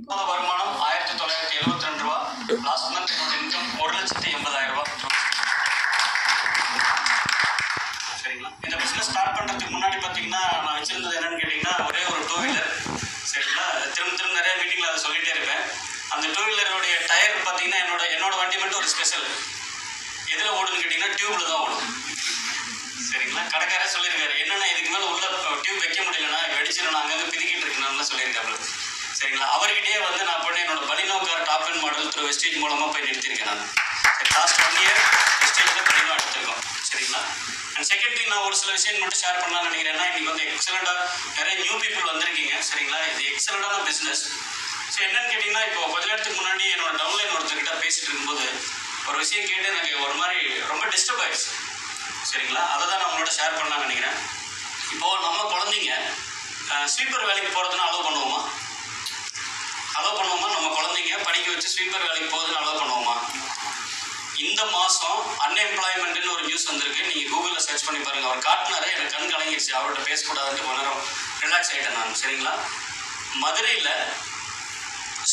வருமானம் 1972 ரூபா. Last month என்னோட இன்கம் 1,80,000 ரூபா. சரிங்களா? இந்த பிஸ்னஸ் ஸ்டார்ட் பண்ணுறதுக்கு முன்னாடி பார்த்தீங்கன்னா நான் வச்சிருந்தது என்னன்னு கேட்டிங்கன்னா ஒரே ஒரு டூ வீலர். சரிங்களா? திரும்ப நிறைய மீட்டிங்கில் அதை சொல்லிகிட்டே இருப்பேன். அந்த டூ வீலருடைய டயர் பார்த்தீங்கன்னா என்னோட வண்டி மட்டும் ஒரு ஸ்பெஷல். எதில் ஓடுன்னு கேட்டிங்கன்னா டியூப்பில் தான் ஓடும். சரிங்களா? கடைக்காரே சொல்லியிருக்காரு, என்னென்னா இதுக்கு மேலே உள்ள டியூப் வைக்க முடியலன்னா வெடிச்சிடணும், அங்கங்கே பிதிக்கிட்டு இருக்குன்னு சொல்லியிருக்காரு. சரிங்களா? அவர்கிட்டயே வந்து நான் போய் என்னோட Baleno car top and model through wastage மூலமாக போய் நிறுத்தியிருக்கேன். நான் சரி லாஸ்ட் 1 இயர் வெஸ்டேஜில் பலினோ எடுத்திருக்கோம். சரிங்களா? அண்ட் செகண்ட் திங் நான் ஒரு சில விஷயம் மட்டும் ஷேர் பண்ணலாம்னு நினைக்கிறேன்னா, இன்றைக்கி வந்து எக்ஸலண்ட்டாக நிறைய நியூ பீப்புள் வந்திருக்கீங்க. சரிங்களா? இது எக்ஸலண்ட்டான பிஸ்னஸ். ஸோ என்னன்னு கேட்டிங்கன்னா, இப்போ கொஞ்ச நேரத்துக்கு முன்னாடி என்னோட டவுன்லைன் ஒருத்தர்கிட்ட பேசிகிட்டு இருக்கும்போது ஒரு விஷயம் கேட்டு எனக்கு ஒரு மாதிரி ரொம்ப டிஸ்டர்ப் ஆகிடுச்சு. சரிங்களா? அதை தான் நான் உங்களோட ஷேர் பண்ணலாம்னு நினைக்கிறேன். இப்போது நம்ம குழந்தைங்க ஸ்வீப்பர் வேலைக்கு போகிறதுன்னு அலோவ் பண்ணுவோமா? நம்ம குழந்தைங்க படிக்க வச்சு ஸ்வீப்பர் வேலைக்கு போகுதுன்னு அலோவ் பண்ணுவோமா? இந்த மாதம் அன்எம்ப்ளாய்மெண்ட்னு ஒரு நியூஸ் வந்திருக்கு. நீங்கள் கூகுளில் சர்ச் பண்ணி பாருங்கள். அவர் காட்டினாரு, எனக்கு கண் கலங்கிடுச்சு. அவர்கிட்ட பேசக்கூடாதுன்ட்டு கொஞ்ச நேரம் ரிலாக்ஸ் ஆகிட்டேன் நான். சரிங்களா? மதுரையில்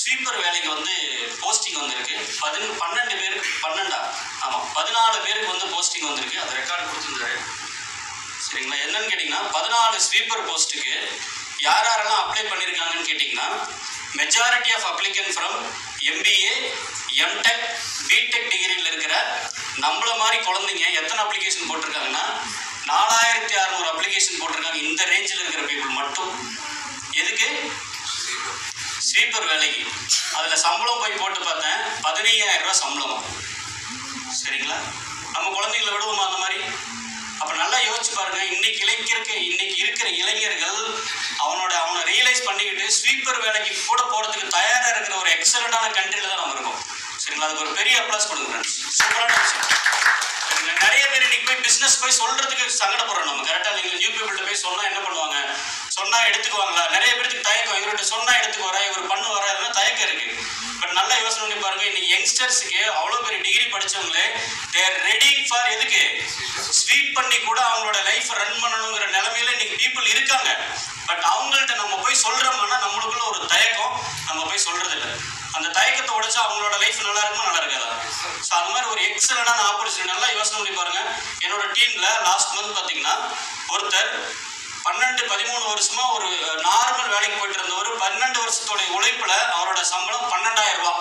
ஸ்வீப்பர் வேலைக்கு வந்து போஸ்டிங் வந்திருக்கு. 14 பேருக்கு 14 பேருக்கு வந்து போஸ்டிங் வந்திருக்கு. அது ரெக்கார்டு கொடுத்துருந்தாரு. சரிங்களா? என்னன்னு கேட்டிங்கன்னா 14 ஸ்வீப்பர் போஸ்ட்டுக்கு யாரெல்லாம் அப்ளை பண்ணியிருக்காங்கன்னு கேட்டிங்கன்னா, majority of applicant from MBA, MTech, BTech டிகிரியில் இருக்கிற நம்மள மாதிரி குழந்தைங்க எத்தனை அப்ளிகேஷன் போட்டிருக்காங்கன்னா 4600 அப்ளிகேஷன் போட்டிருக்காங்க. இந்த ரேஞ்சில் இருக்கிற பீப்புள் மட்டும். எதுக்கு? ஸ்வீப்பர் வேலைக்கு. அதில் சம்பளம் போய் போட்டு பார்த்தேன், 15,000 ரூபா சம்பளம். சரிங்களா? நம்ம குழந்தைங்களை விடுவோமா அந்த மாதிரி? அப்போ நல்லா யோசிச்சு பாருங்க. இன்னைக்கு இருக்கிற இளைஞர்கள் அவனை ரியலைஸ் பண்ணிக்கிட்டு ஸ்வீப்பர் வேலைக்கு கூட போகிறதுக்கு தயாராக இருக்கிற ஒரு எக்ஸலண்டான கண்ட்ரியில் தான் நம்ம இருக்கோம். சரிங்களா? அதுக்கு ஒரு பெரிய அப்ளாஸ் கொடுங்க ஃப்ரெண்ட்ஸ். சூப்பரான விஷயம். நிறைய பேர் இன்னைக்கு போய் பிஸ்னஸ் போய் சொல்கிறதுக்கு சங்கடப்படுறோம். நம்ம கரெக்டாக நீங்கள் நியூ பீப்புள்கிட்ட போய் சொன்னால் என்ன பண்ணுவாங்க? சொன்னால் எடுத்துக்குவாங்களா? நிறைய பேருக்கு தயக்கம். இவர்கிட்ட சொன்னால் எடுத்துக்குவாரா, இவர் பண்ணுவாரா, இதெல்லாம் தயக்கம் இருக்குது. பட் நல்லா யோசனை பண்ணி பாருங்கள். இன்னைக்கு யங்ஸ்டர்ஸுக்கு அவ்வளோ பெரிய டிகிரி படித்தவங்களே தேர் ரெடி ஃபார் எதுக்கு? ஸ்வீப் பண்ணி கூட அவங்களோட லைஃப் ரன் பண்ணணுங்கிற நிலைமையில இன்னைக்கு பீப்புள் இருக்காங்க. பட் அவங்கள்ட்ட நம்ம போய் சொல்கிறோம்னா நம்மளுக்குள்ள ஒரு தயக்கம், நம்ம போய் சொல்கிறதில்ல. அந்த தயக்கத்தை உடைச்சா அவங்களோட லைஃப் நல்லா இருக்குமா, நல்லா இருக்காதா? ஸோ அது மாதிரி ஒரு எக்ஸலண்டான ஆப்பர்ச்சுனிட்டி. நல்லா யோசனை பண்ணி பாருங்க. என்னோட டீமில் லாஸ்ட் மந்த் பார்த்தீங்கன்னா ஒருத்தர் 12-13 வருஷமா ஒரு நார்மல் வேலைக்கு போயிட்டு இருந்தவர் 12 வருஷத்தோடைய உழைப்புல அவரோட சம்பளம் 12,000 ரூபா.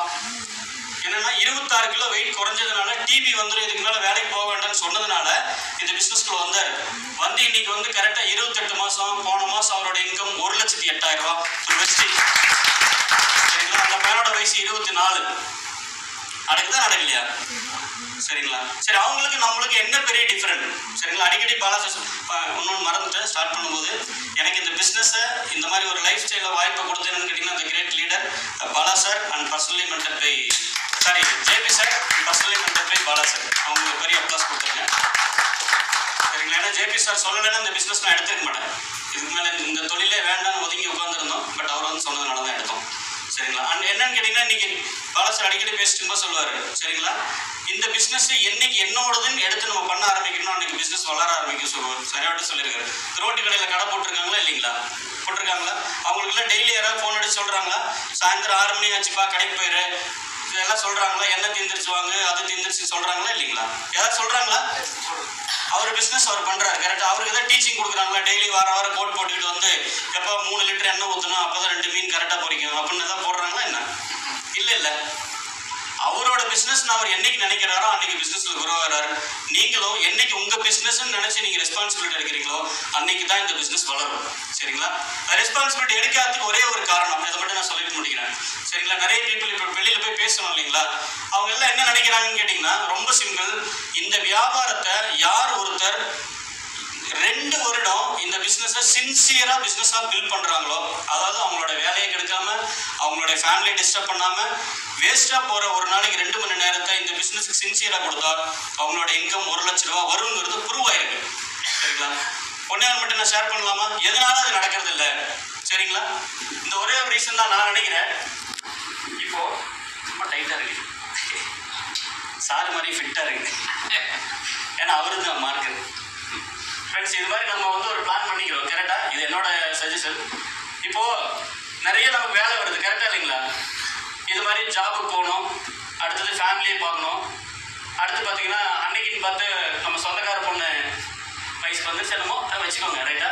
என்னன்னா 26 கிலோ வெயிட் குறைஞ்சதுனால டிபி வந்துடும், இதுக்கு மேலே வேலைக்கு போக வேண்டாம்னு சொன்னதுனால இந்த பிஸ்னஸ்க்குள்ள வந்தார். வந்து இன்னைக்கு வந்து கரெக்டாக 28 மாதம், போன மாதம் அவரோட இன்கம் 1,08,000 ரூபா வெஸ்டேஜ். சரிங்களா? அந்த பையனோட வயசு 24. அதுக்குதான் நடக்கலையா? சரிங்களா? சரி, அவங்களுக்கு நம்மளுக்கு என்ன பெரிய டிஃப்ரெண்ட்? சரிங்களா? அடிக்கடி பாலாசர் இன்னொன்று மறந்துட்டேன் ஸ்டார்ட் பண்ணும்போது, எனக்கு இந்த பிஸ்னஸை இந்த மாதிரி ஒரு லைஃப் ஸ்டைலில் வாய்ப்பை கொடுத்தேன்னு கேட்டிங்கன்னா அந்த great leader Balasar and personally mentor by JP sir, personally mentor by Balasar. அவங்களுக்கு பெரிய அப்ளாஸ் கொடுத்துருங்க. சரிங்களா? ஏன்னா JP சார் சொல்லலைன்னா இந்த பிஸ்னஸ் நான் எடுத்துக்க மாட்டேன். இதுக்கு மேலே இந்த தொழிலே வேண்டாம்னு ஒதுங்கி உட்காந்துருந்தோம். பட் அவர் வந்து சொன்னதுனால தான் எடுத்தோம். சரிங்களா? அண்ட் என்னன்னு கேட்டிங்கன்னா இன்னைக்கு பாலாசர் அடிக்கடி பேசிட்டு சொல்லுவார். சரிங்களா? இந்த பிஸ்னஸ் என்னைக்கு என்னோடதுன்னு எடுத்து நம்ம பண்ண ஆரம்பிக்கணும், அன்னைக்கு பிஸ்னஸ் வளர ஆரம்பிக்கும் சொல்லுவார். சரியாட்டு சொல்லியிருக்காரு. ரோட்டு கடையில் கடை போட்டிருக்காங்களா இல்லைங்களா? போட்டிருக்காங்களா? அவங்களுக்குலாம் டெய்லி யாராவது ஃபோன் அடிச்சு சொல்கிறாங்களா? சாயந்தரம் 6 மணி ஆச்சுப்பா கடைக்கு போயிரு, இதெல்லாம் சொல்கிறாங்களா? என்ன தீர்ந்துருச்சு வாங்க, அது தீர்ந்துருச்சு சொல்கிறாங்களா இல்லைங்களா? ஏதாவது சொல்கிறாங்களா? அவர் பிஸ்னஸ் அவர் பண்ணுறாரு. கரெக்டாக அவருக்கு எதாவது டீச்சிங் கொடுக்குறாங்களா? டெய்லி வாரம் கோட் போட்டுக்கிட்டு வந்து எப்போ 3 லிட்டர் எண்ணெய் ஊற்றணும், அப்போ தான் 2 மீன் கரெக்டாக பொரிக்கும் அப்படின்னு எதாவது போடுறாங்களா என்ன? இல்லை. அவரோட பிஸ்னஸ் அவர் என்னைக்கு நினைக்கிறாரோ அன்னைக்கு பிஸ்னஸில் குரோ ஆகிறாரு. நீங்களும் என்னைக்கு உங்கள் பிஸ்னஸ்ன்னு நினச்சி நீங்கள் ரெஸ்பான்சிபிலிட்டி எடுக்கிறீங்களோ அன்னைக்கு தான் இந்த பிஸ்னஸ் வளரும். சரிங்களா? ரெஸ்பான்சிபிலிட்டி எடுக்காததுக்கு ஒரே ஒரு காரணம், இதை மட்டும் நான் சொல்லிட்டு முடிக்கிறேன். சரிங்களா? நிறைய பீப்புள் இப்போ வெளியில் போய் பேசணும் இல்லைங்களா? அவங்க எல்லாம் என்ன நினைக்கிறாங்கன்னு கேட்டிங்கன்னா ரொம்ப சிம்பிள். இந்த வியாபாரத்தை யார் ஒருத்தர் 2 வருடம் இந்த பிஸ்னஸை சின்சியராக பிஸ்னஸாக பில்ட் பண்ணுறாங்களோ, அதாவது அவங்களோட வேலையை கெடுக்காம, அவங்களோட ஃபேமிலியை டிஸ்டர்ப் பண்ணாமல், வேஸ்ட்டாக போகிற ஒரு நாளைக்கு 2 மணி நேரத்தை இந்த பிஸ்னஸுக்கு சின்சியராக கொடுத்தா அவங்களோட இன்கம் 1,00,000 ரூபா வருங்கிறது ப்ரூவ் ஆயிருக்கு. சரிங்களா? ஒன்றே மட்டும் நான் ஷேர் பண்ணலாமா? எதனால அது நடக்கிறது இல்லை? சரிங்களா? இந்த ஒரே ஒரு ரீசன் தான் நான் நினைக்கிறேன். இப்போது ரொம்ப டைட்டாக இருக்குது, சார் மாதிரி ஃபிட்டாக இருக்குது. ஏன்னா அவரு தான் மார்க்கர். ஃப்ரெண்ட்ஸ், இது மாதிரி நம்ம வந்து ஒரு பிளான் பண்ணிக்கிறோம். கரெக்டாக? இது என்னோட சஜஷன். இப்போது நிறைய நமக்கு வேலை வருது. கரெக்டாக இல்லைங்களா? ஃபேமிலியை பார்க்கணும். அடுத்து பார்த்தீங்கன்னா அன்னைக்குன்னு பார்த்து நம்ம சொந்தக்கார பொண்ணு வயசுக்கு வந்து என்னமோ வச்சுக்கோங்க ரைட்டா.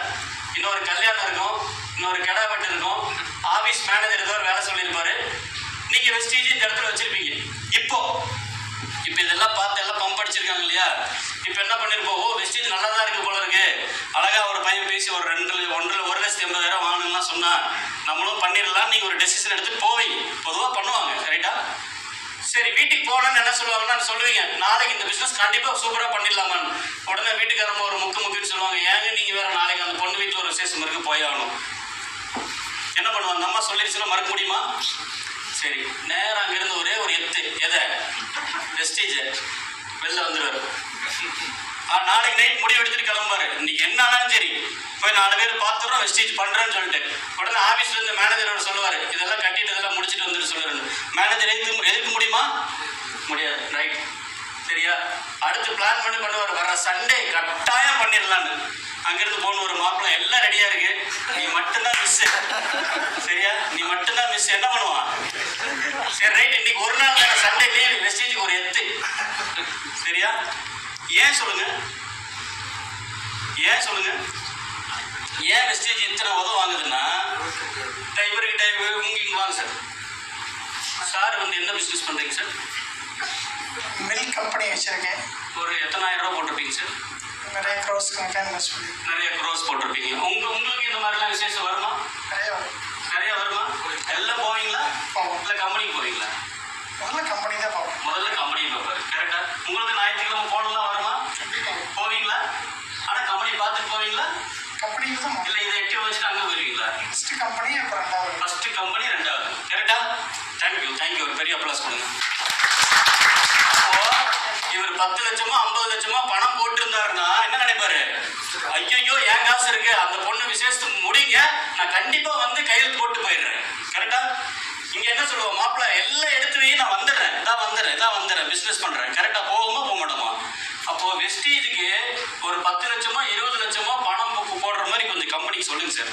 இன்னொரு கல்யாணம் இருக்கும், இன்னொரு கிடா வெட்டு இருக்கும், ஆஃபீஸ் மேனேஜர் ஏதோ ஒரு வேலை சொல்லியிருப்பாரு, நீங்கள் வெஸ்டீஜ் இந்த இடத்துல வச்சுருப்பீங்க. இப்போ இதெல்லாம் பார்த்து எல்லாம் பம்ப் அடிச்சிருக்காங்க இல்லையா. இப்போ என்ன பண்ணிருப்போம், ஓ வெஸ்டீஜ் நல்லா தான் இருக்குது போல இருக்கு, அழகாக ஒரு பையன் பேசி ஒரு 1,80,000 வாங்கணும்லாம் சொன்னால் நம்மளும் பண்ணிடலாம், நீங்கள் ஒரு டெசிஷன் எடுத்துட்டு போவீங்க. பொதுவாக பண்ணுவாங்க ரைட்டா. சரி வீட்டுக்கு போகணும்னு என்ன சொல்லுவாங்கன்னா சொல்லுவீங்க, நாளைக்கு இந்த பிஸ்னஸ் கண்டிப்பாக சூப்பராக பண்ணிடலாமான்னு. உடனே வீட்டுக்காரம்ப ஒரு முக்குன்னு சொல்லுவாங்க, ஏங்க நீங்கள் வேறு நாளைக்கு அந்த பொண்ணு வீட்டில் ஒரு விசேஷம் இருக்குது போய் ஆகணும். என்ன பண்ணுவாங்க, அந்த அம்மா சொல்லிடுச்சுன்னா மறக்க முடியுமா? சரி நேரம் அங்கேருந்து ஒரே ஒரு எதை வெஸ்டீஜ் வெளில வந்துடுவார். நாளைக்கு நைட் முடிவு எடுத்துட்டு கிளம்புவாரு, இன்னைக்கு என்ன ஆனாலும் சரி போய் 4 பேர் பார்த்துடுறோம் வெஸ்டீஜ் பண்ணுறேன்னு சொல்லிட்டு. உடனே ஆஃபீஸ்ல இருந்து மேனேஜரோட சொல்லுவார், இதெல்லாம் கட்டிட்டு இதெல்லாம் முடிச்சுட்டு வந்துட்டு சொல்லுவாரு. மேனேஜர் எதிர்க்க முடியுமா? முடியாது ரைட். சரியா, அடுத்து பிளான் பண்ணுவார், வர்ற சண்டே கட்டாயம் பண்ணிடலான்னு. அங்கிருந்து போகணும் ஒரு மாப்பிள்ளை, எல்லாம் ரெடியா இருக்கு, நீ மட்டும்தான் மிஸ். சரியா, நீ மட்டும்தான் மிஸ். என்ன பண்ணுவான், சரி ரைட் இன்னைக்கு ஒரு நாள் தானே சண்டே லீவ், வெஸ்டீஜுக்கு ஒரு எத்து. சரியா, ஏன் சொல்லுங்க, ஏன் வெஸ்டேஜ் இத்தனை உதவ வாங்குதுன்னா, இவர்கிட்ட இங்கே வாங்க சார். சார் வந்து என்ன பிஸ்னஸ் பண்ணுறீங்க சார்? மில்க் கம்பெனி வச்சுருக்கேன். ஒரு எத்தனை ஆயிரம் ரூபா போட்டிருப்பீங்க சார்? நிறைய க்ரோஸ் கணக்காக இன்வெஸ்ட் பண்ணி. நிறைய க்ரோஸ் போட்டிருப்பீங்க. உங்களுக்கு இந்த மாதிரிலாம் விசேஷம் வருமா? நிறைய வருமா? எல்லாம் போவீங்களா? இல்லை கம்பெனிக்கு போவீங்களா? முதல்ல கம்பெனி தான் பார்ப்போம். முதல்ல கம்பெனி பார்ப்பாரு கரெக்டா. உங்களுக்கு ஞாயிற்றுக்கிழமை போனலாம் வருமா? போவீங்களா? ஆனால் கம்பெனி பார்த்துட்டு போவீங்களா? கம்பெனிக்கு தான் இல்லை இதை எட்டி வச்சுட்டு அங்கே போயிருவீங்களா? ஃபஸ்ட்டு கம்பெனி அப்புறம் 2வது. ஃபஸ்ட்டு கம்பெனி 2வது கரெக்டா. தேங்க்யூ ஒரு பெரிய அப்ளாஸ் கொடுங்க. அப்போ இவர் 10 லட்சமோ 50 லட்சமோ பணம் போட்டிருந்தாருன்னா என்ன நினைப்பாரு, ஐயோ என் காசு இருக்கு, அந்த பொண்ணு விசேஷத்துக்கு முடிங்க, நான் கண்டிப்பா வந்து கையெழுத்து போட்டு போயிடுறேன். கரெக்டா. இங்க என்ன சொல்லுவோம், மாப்பிள்ள எல்லாம் எடுத்து வை, நான் வந்துடுறேன், இதான் வந்துடுறேன் பிசினஸ் பண்றேன். கரெக்டா போகுமா போக மாட்டோமா? அப்போ வெஸ்டீஜுக்கு ஒரு 10 லட்சமோ 20 லட்சமோ பணம் போடுற மாதிரி கொஞ்சம் கம்பெனிக்கு சொல்லுங்க சார்.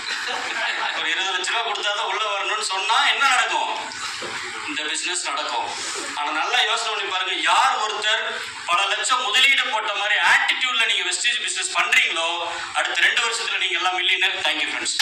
ஒரு 20 லட்ச ரூபா கொடுத்தாதான் உள்ள வரணும்னு சொன்னா என்ன நடக்கும், இந்த பிசினஸ் நடக்கும். ஆனா நல்லா யோசனை பண்ணி பாருங்க, யார் ஒருத்தர் பல லட்சம் முதலீடு போட்ட மாதிரி ஆட்டிடியூட்ல நீங்க வெஸ்டீஜ் பிசினஸ் பண்றீங்களோ, அடுத்த 2 வருஷத்துல நீங்க எல்லாம் மில்லியனர். Thank you friends.